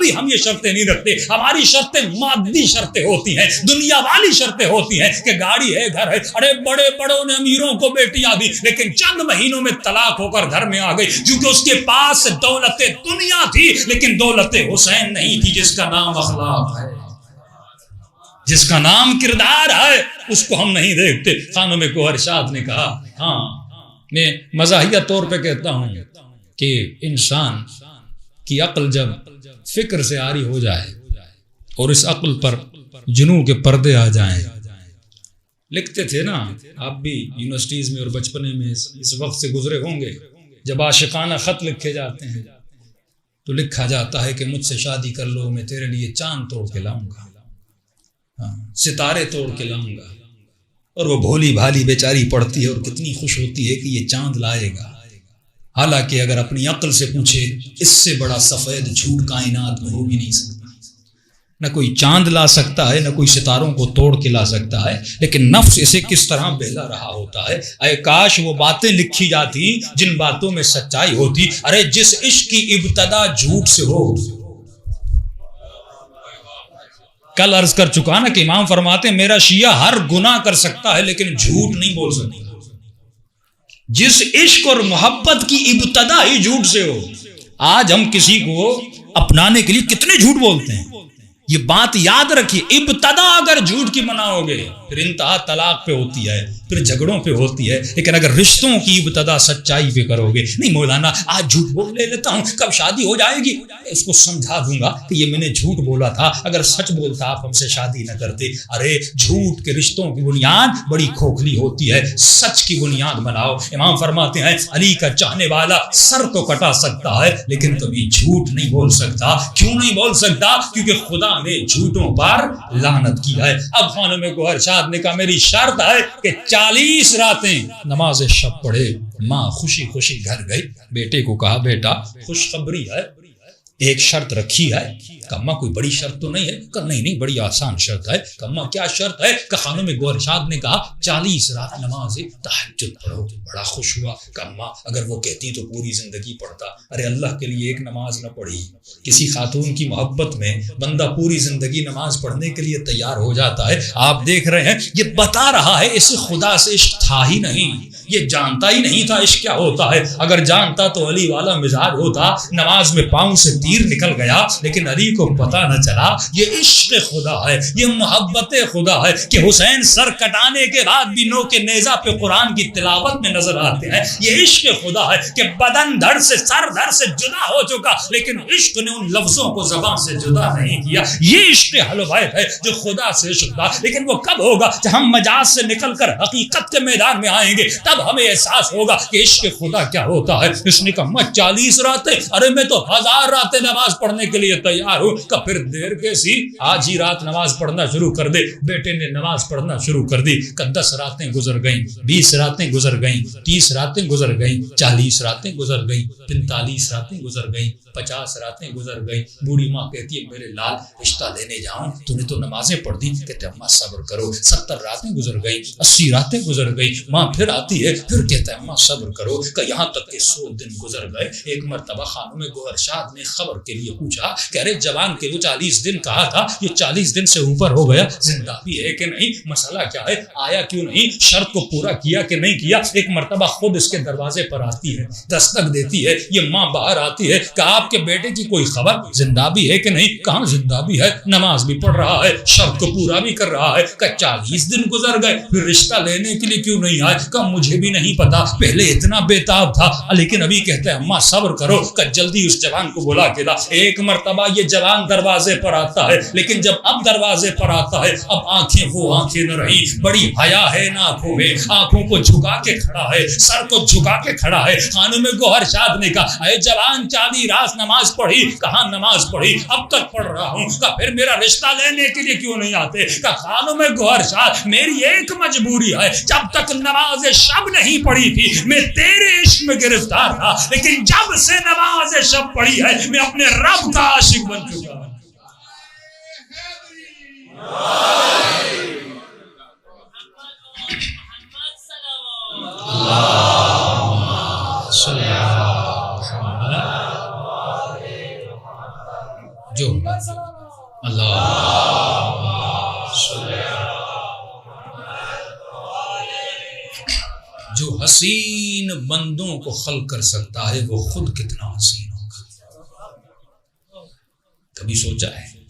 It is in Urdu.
کبھی ہم یہ شرطیں نہیں رکھتے. ہماری شرطیں مادی شرطیں ہوتی ہیں, دنیا والی شرطیں ہوتی ہیں کہ گاڑی ہے, گھر ہے. ارے بڑے بڑوں نے امیروں کو بیٹیاں دی لیکن چند مہینوں میں طلاق ہو کر گھر میں آ گئی, کیونکہ اس کے پاس دولت دنیا تھی لیکن دولت حسین نہیں تھی, جس کا نام اخلاق ہے, جس کا نام کردار ہے, اس کو ہم نہیں دیکھتے. خانم گوہر شاد نے کہا, ہاں میں مزاحیہ طور پہ کہتا ہوں کہ انسان کی عقل جب فکر سے عاری ہو جائے اور اس عقل پر جنوں کے پردے آ جائیں. لکھتے تھے نا آپ بھی یونیورسٹیز میں اور بچپنے میں اس وقت سے گزرے ہوں گے, جب عاشقانہ خط لکھے جاتے ہیں تو لکھا جاتا ہے کہ مجھ سے شادی کر لو, میں تیرے لیے چاند توڑ کے لاؤں گا, ستارے توڑ کے لاؤں گا. اور وہ بھولی بھالی بیچاری پڑھتی ہے اور کتنی خوش ہوتی ہے کہ یہ چاند لائے گا. حالانکہ اگر اپنی عقل سے پوچھے اس سے بڑا سفید جھوٹ کائنات میں ہو بھی نہیں سکتا. نہ کوئی چاند لا سکتا ہے, نہ کوئی ستاروں کو توڑ کے لا سکتا ہے, لیکن نفس اسے کس طرح بہلا رہا ہوتا ہے. اے کاش وہ باتیں لکھی جاتی جن باتوں میں سچائی ہوتی. ارے جس عشق کی ابتدا جھوٹ سے ہو, کل عرض کر چکا نا کہ امام فرماتے ہیں میرا شیعہ ہر گناہ کر سکتا ہے لیکن جھوٹ نہیں بول سکتا. جس عشق اور محبت کی ابتدا ہی جھوٹ سے ہو. آج ہم کسی کو اپنانے کے لیے کتنے جھوٹ بولتے ہیں, یہ بات یاد رکھیے. ابتدا اگر جھوٹ کی مناؤ گے پھر انتہا طلاق پہ ہوتی ہے, پھر جھگڑوں پہ ہوتی ہے. لیکن اگر رشتوں کی ابتدا سچائی پہ کرو گے, نہیں مولانا آج جھوٹ بول لے لیتا ہوں, کب شادی ہو جائے گی, اس کو سمجھا دوں گا کہ یہ میں نے جھوٹ بولا تھا, اگر سچ بولتا آپ ہم سے شادی نہ کرتے. ارے جھوٹ کے رشتوں کی بنیاد بڑی کھوکھلی ہوتی ہے, سچ کی بنیاد بناؤ. امام فرماتے ہیں علی کا چاہنے والا سر تو کٹا سکتا ہے لیکن کبھی جھوٹ نہیں بول سکتا. کیوں نہیں بول سکتا؟ کیونکہ خدا نے جھوٹوں پر لعنت کیا ہے. اب خانم گوہر شاد نے کہا میری شرط ہے کہ 40 راتیں نماز شب پڑھے. ماں خوشی خوشی گھر گئی, بیٹے کو کہا بیٹا خوشخبری ہے, ایک شرط رکھی ہے. کما کوئی بڑی شرط تو نہیں ہے؟ کہ نہیں بڑی آسان شرط ہے. کما کیا شرط ہے؟ کہ خانم گوہر شاد نے کہا 40 رات نماز تہجد پڑھو. بڑا خوش ہوا. کما اگر وہ کہتی تو پوری زندگی پڑھتا. ارے اللہ کے لیے ایک نماز نہ پڑھی. کسی خاتون کی محبت میں بندہ پوری زندگی نماز پڑھنے کے لیے تیار ہو جاتا ہے. آپ دیکھ رہے ہیں یہ بتا رہا ہے اسے خدا سے عشق تھا ہی نہیں, یہ جانتا ہی نہیں تھا عشق کیا ہوتا ہے. اگر جانتا تو علی والا مزاج ہوتا, نماز میں پاؤں سے تیر نکل گیا لیکن علی کو پتا نہ چلا. یہ عشق خدا ہے, یہ محبت خدا ہے کہ حسین سر کٹانے کے بعد بھی نو کے نیزہ پہ قرآن کی تلاوت میں نظر آتے ہیں. یہ عشق خدا ہے کہ بدن دھڑ سے سر دھڑ سے جدا ہو چکا لیکن عشق نے ان لفظوں کو زبان سے جدا نہیں کیا. یہ عشق حلویت ہے جو خدا سے عشق تھا. لیکن وہ کب ہوگا؟ جب ہم مجاز سے نکل کر حقیقت کے میدان میں آئیں گے تب ہمیں احساس ہوگا کہ عشق خدا کیا ہوتا ہے. اس نے کہا 40 راتیں, ارے میں تو 1000 راتیں نماز پڑھنے کے لیے تیار ہوں. کہ پھر دیر کیسی, آج ہی رات نماز پڑھنا شروع کر دے. بیٹے نے نماز پڑھنا شروع کر دی. کہ 10 راتیں گزر گئیں, 20 راتیں گزر گئیں, 30 راتیں گزر گئیں, 40 راتیں گزر گئیں, 45 راتیں گزر گئیں, 50 راتیں گزر گئیں. بوڑھی ماں کہتی ہے میرے لال رشتہ لینے جاؤں, تو نے تو نمازیں پڑھ دی. کہتے اماں صبر کرو. 70 راتیں گزر گئیں, 80 راتیں گزر گئیں. ماں پھر آتی ہے, پھر کہتا ہے اماں صبر کرو. کہ یہاں تک کہ 100 دن گزر گئے. ایک مرتبہ خانم گوہر شاد نے خبر کے لیے پوچھا کہ ارے جوان کے وہ 40 دن کہا تھا, یہ 40 دن سے اوپر ہو گیا, زندہ بھی ہے کہ نہیں, مسئلہ کیا ہے, آیا کیوں نہیں, شرط کو پورا کیا کہ نہیں کیا. ایک مرتبہ خود اس کے دروازے پر آتی ہے, دستک دیتی ہے. یہ ماں باہر آتی ہے کہ آپ کے بیٹے کی کوئی خبر, زندہ بھی ہے کہ نہیں. کہاں زندہ بھی ہے, نماز بھی پڑھ رہا ہے, شرط کو پورا بھی کر رہا ہے. کہ 40 دن گزر گئے, پھر رشتہ لینے کے لیے کیوں نہیں آئے. کہ مجھے بھی نہیں پتا, پہلے اتنا بےتاب تھا لیکن ابھی کہتے ہیں اماں صبر کرو. کہ جلدی اس جوان کو بلا کے لا. ایک مرتبہ یہ جوان دروازے پر آتا ہے, لیکن جب اب دروازے پر آتا ہے اب آنکھیں وہ آنکھیں نہ رہی. بڑی حیا ہے نا آنکھوں میں, آنکھوں کو جھکا کے کھڑا ہے, سر کو جھکا کے کھڑا ہے. خانم گوہر شاد نے کہا اے جوان 40 رات نماز پڑھی. کہاں نماز پڑھی, اب تک پڑھ رہا ہوں. کہ پھر میرا رشتہ لینے کے لیے کیوں نہیں آتے. کہ خانم گوہر شاد میری ایک مجبوری ہے, جب تک نماز شب نہیں پڑھی تھی میں تیرے عشق میں گرفتار تھا, لیکن جب سے نماز شب پڑھی ہے میں اپنے رب کا عاشق بن چکا ہوں. جو اللہ جو حسین بندوں کو خلق کر سکتا ہے وہ خود کتنا حسین ہوگا. کبھی سوچا ہے؟